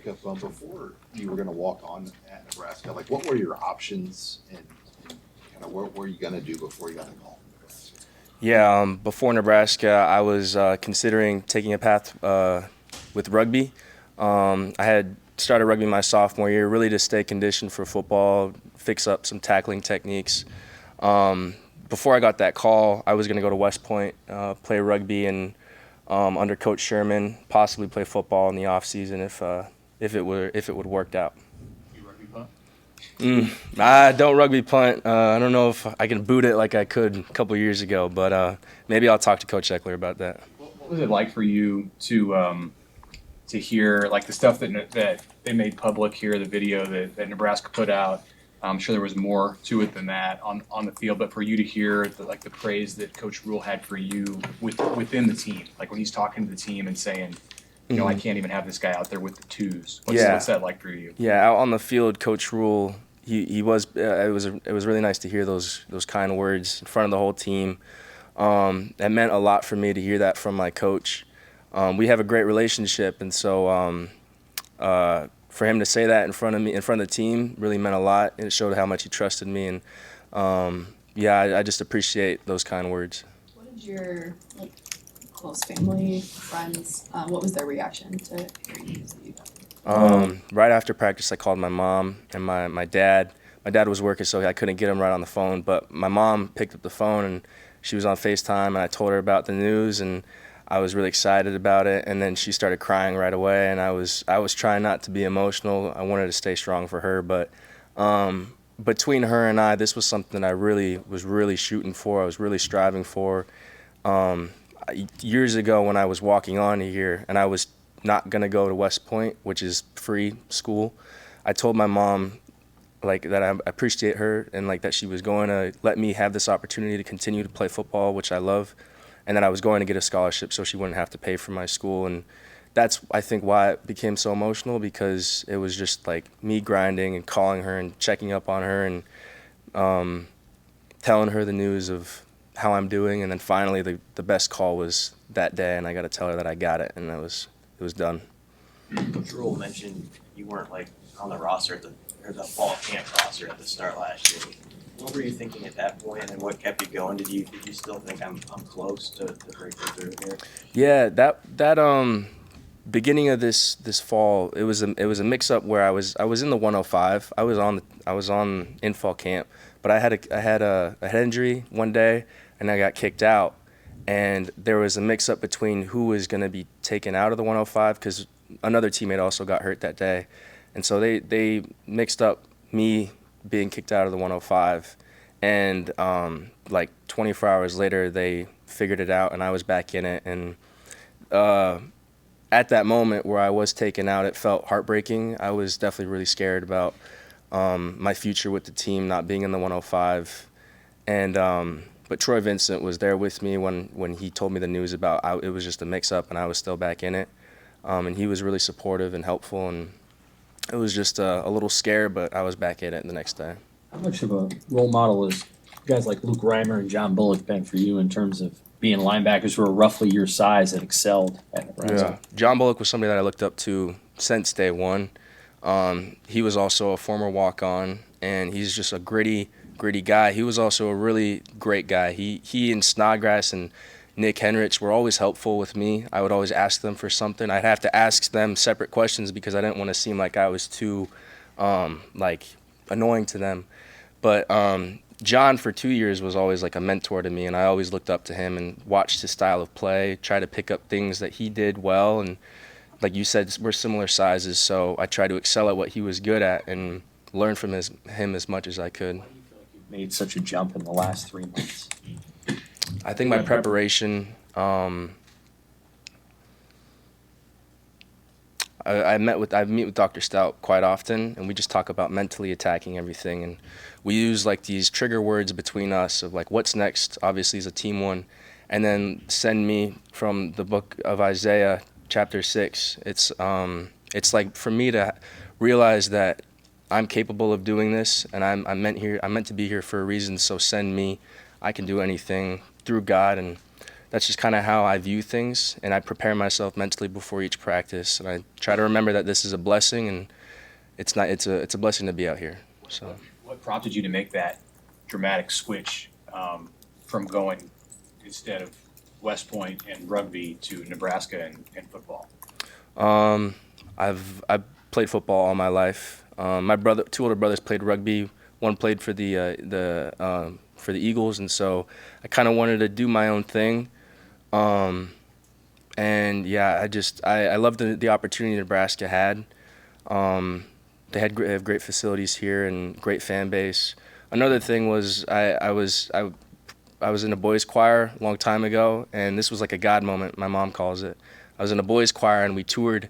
Before you were going to walk on at Nebraska, like what were your options and kind of what were you going to do before you got the call? Yeah, before Nebraska, I was considering taking a path with rugby. I had started rugby my sophomore year, really to stay conditioned for football, fix up some tackling techniques. Before I got that call, I was going to go to West Point, play rugby, and under Coach Sherman, possibly play football in the off season if it would worked out. You rugby punt? I don't rugby punt. I don't know if I can boot it like I could a couple years ago, but maybe I'll talk to Coach Eckler about that. What was it like for you to hear like the stuff that they made public here, the video that Nebraska put out? I'm sure there was more to it than that on the field, but for you to hear the praise that Coach Rule had for you within the team, like when he's talking to the team and saying, I can't even have this guy out there with the twos. What's that like for you? Yeah, out on the field, Coach Rule, he was. It was really nice to hear those kind words in front of the whole team. That meant a lot for me to hear that from my coach. We have a great relationship, and so for him to say that in front of me, in front of the team, really meant a lot. And it showed how much he trusted me, and I just appreciate those kind words. What did your close family, friends, what was their reaction to hearing news that you got? Right after practice, I called my mom and my dad. My dad was working, so I couldn't get him right on the phone. But my mom picked up the phone, and she was on FaceTime, and I told her about the news, and I was really excited about it. And then she started crying right away, and I was trying not to be emotional. I wanted to stay strong for her, but between her and I, this was something I was really shooting for. I was really striving for. Years ago, when I was walking on here, and I was not gonna go to West Point, which is free school, I told my mom that I appreciate her and that she was going to let me have this opportunity to continue to play football, which I love, and that I was going to get a scholarship so she wouldn't have to pay for my school. And that's, I think, why it became so emotional, because it was just me grinding and calling her and checking up on her and telling her the news of how I'm doing, and then finally the best call was that day, and I got to tell her that I got it, and it was done. Coach Rule mentioned you weren't on the roster or the fall camp roster at the start last year. What were you thinking at that point, and what kept you going? Did you still think I'm close to breaking through here? Yeah, that beginning of this fall, it was a mix up where I was in the 105. I was on in fall camp, but I had a head injury one day, and I got kicked out. And there was a mix up between who was going to be taken out of the 105, because another teammate also got hurt that day. And so they mixed up me being kicked out of the 105. And 24 hours later, they figured it out, and I was back in it. And at that moment where I was taken out, it felt heartbreaking. I was definitely really scared about my future with the team not being in the 105. And but Troy Vincent was there with me when he told me the news about it was just a mix-up and I was still back in it. And he was really supportive and helpful, and it was just a little scare, but I was back in it the next day. How much of a role model is guys like Luke Reimer and John Bullock been for you in terms of being linebackers who are roughly your size that excelled at Nebraska? Yeah. John Bullock was somebody that I looked up to since day one. He was also a former walk-on, and he's just a gritty guy. He was also a really great guy. He and Snodgrass and Nick Henrich were always helpful with me. I would always ask them for something. I'd have to ask them separate questions because I didn't want to seem like I was too annoying to them. But John, for 2 years, was always a mentor to me, and I always looked up to him and watched his style of play, try to pick up things that he did well. And like you said, we're similar sizes, so I tried to excel at what he was good at and learn from him as much as I could. Made such a jump in the last 3 months? I think my preparation, I meet with Dr. Stout quite often, and we just talk about mentally attacking everything, and we use these trigger words between us of what's next, obviously is a team one, and then send me from the book of Isaiah chapter 6. It's for me to realize that I'm capable of doing this, and I'm meant to be here for a reason, so send me. I can do anything through God, and that's just kind of how I view things, and I prepare myself mentally before each practice, and I try to remember that this is a blessing, and it's a blessing to be out here. So What prompted you to make that dramatic switch from going instead of West Point and rugby to Nebraska and football? I've played football all my life. My two older brothers played rugby. One played for the Eagles, and so I kind of wanted to do my own thing. And yeah, I loved the opportunity Nebraska had. They have great facilities here and great fan base. Another thing was I was in a boys choir a long time ago, and this was like a God moment, my mom calls it. I was in a boys choir, and we toured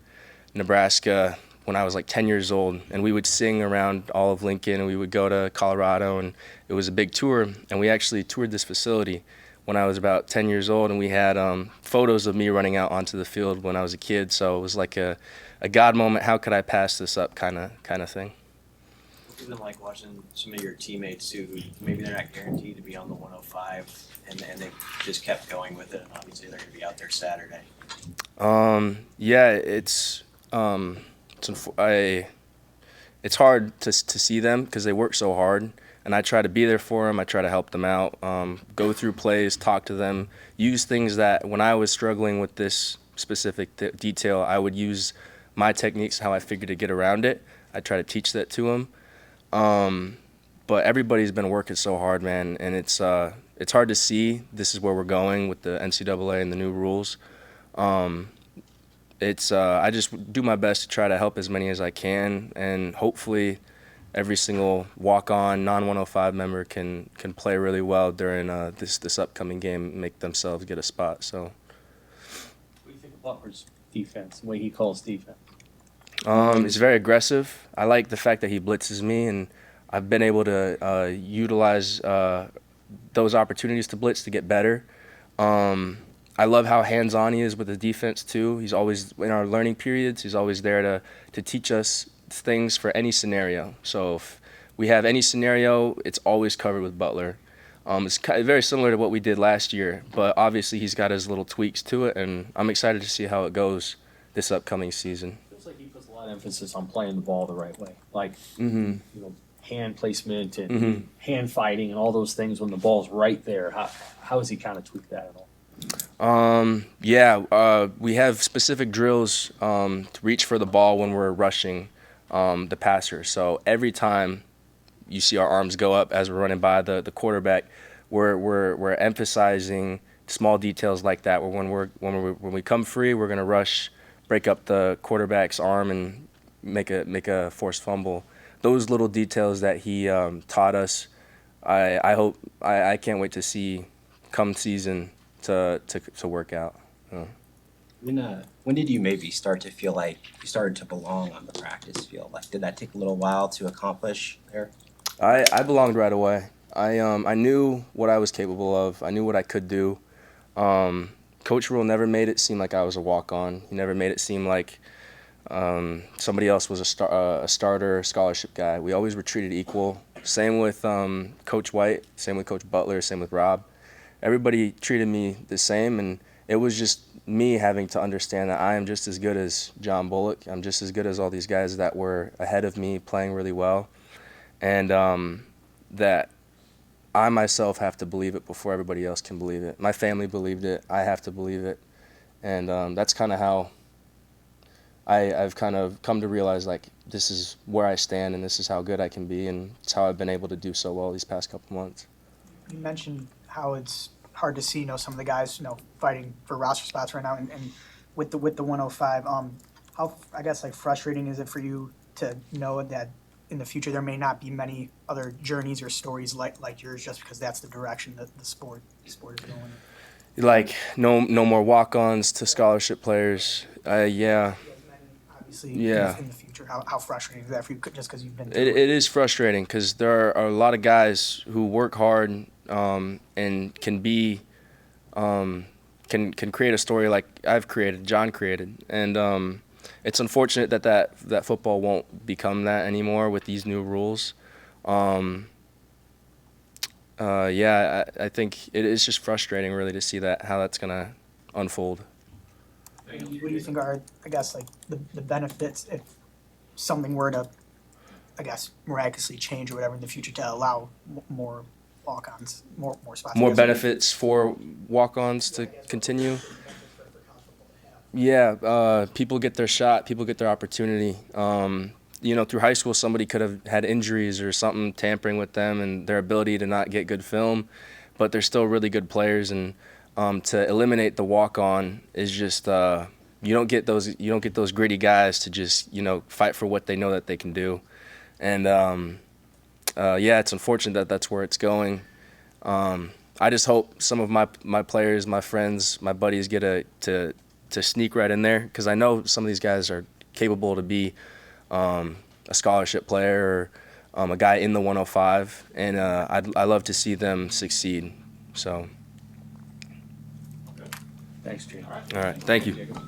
Nebraska when I was like 10 years old, and we would sing around all of Lincoln, and we would go to Colorado, and it was a big tour, and we actually toured this facility when I was about 10 years old, and we had photos of me running out onto the field when I was a kid, so it was like a God moment. How could I pass this up kind of thing. What's it been like watching some of your teammates too, who maybe they're not guaranteed to be on the 105, and they just kept going with it, and obviously they're going to be out there Saturday? Yeah, it's hard to see them because they work so hard, and I try to be there for them. I try to help them out, go through plays, talk to them, use things that when I was struggling with this specific detail, I would use my techniques, how I figured to get around it. I try to teach that to them. But everybody's been working so hard, man, and it's hard to see this is where we're going with the NCAA and the new rules. I just do my best to try to help as many as I can, and hopefully every single walk-on non-105 member can play really well during this upcoming game and make themselves get a spot. So, What do you think of Butlers' defense, the way he calls defense? it's very aggressive. I like the fact that he blitzes me, and I've been able to utilize those opportunities to blitz to get better. I love how hands-on he is with the defense too. He's always, in our learning periods, he's always there to teach us things for any scenario. So if we have any scenario, it's always covered with Butler. It's very similar to what we did last year, but obviously he's got his little tweaks to it, and I'm excited to see how it goes this upcoming season. Feels like he puts a lot of emphasis on playing the ball the right way, like Mm-hmm. you know, hand placement and Mm-hmm. hand fighting and all those things when the ball's right there. How has he kind of tweaked that at all? We have specific drills to reach for the ball when we're rushing the passer. So every time you see our arms go up as we're running by the quarterback, we're emphasizing small details like that. Where when we come free, we're gonna rush, break up the quarterback's arm, and make a forced fumble. Those little details that he taught us, I can't wait to see come season to work out. When did you maybe start to feel like you started to belong on the practice field? Like, did that take a little while to accomplish there? I belonged right away. I knew what I was capable of. I knew what I could do. Coach Rule never made it seem like I was a walk-on. He never made it seem like somebody else was a starter, scholarship guy. We always were treated equal. Same with Coach White, same with Coach Butler, same with Rob. Everybody treated me the same, and it was just me having to understand that I am just as good as John Bullock. I'm just as good as all these guys that were ahead of me playing really well, and that I myself have to believe it before everybody else can believe it. My family believed it. I have to believe it, and that's kind of how I've kind of come to realize, like, this is where I stand and this is how good I can be, and it's how I've been able to do so well these past couple months. You mentioned how it's hard to see, some of the guys, fighting for roster spots right now, and with the 105, how, I guess, like, frustrating is it for you to know that in the future there may not be many other journeys or stories like yours, just because that's the direction that the sport is going? Like, no more walk-ons to scholarship players. Yeah. Obviously, Yeah. in the future, how frustrating is that for you, just because you've been It is frustrating because there are a lot of guys who work hard and can be can create a story like I've created, John created, and it's unfortunate that football won't become that anymore with these new rules. Yeah, I think it is just frustrating really to see that how that's gonna unfold. What do you think are, I guess, like the benefits if something were to, I guess, miraculously change or whatever in the future to allow more walk-ons, more spots? I More guess. benefits for walk-ons to continue. Yeah, people get their shot, people get their opportunity. You know, through high school, somebody could have had injuries or something tampering with them and their ability to not get good film, but they're still really good players. And to eliminate the walk-on is just you don't get those gritty guys to just fight for what they know that they can do. And yeah, it's unfortunate that that's where it's going. I just hope some of my players, my friends, my buddies get to sneak right in there, because I know some of these guys are capable to be a scholarship player or a guy in the 105, and I love to see them succeed. So, Thanks, Gene. all right, thank you. Jacob.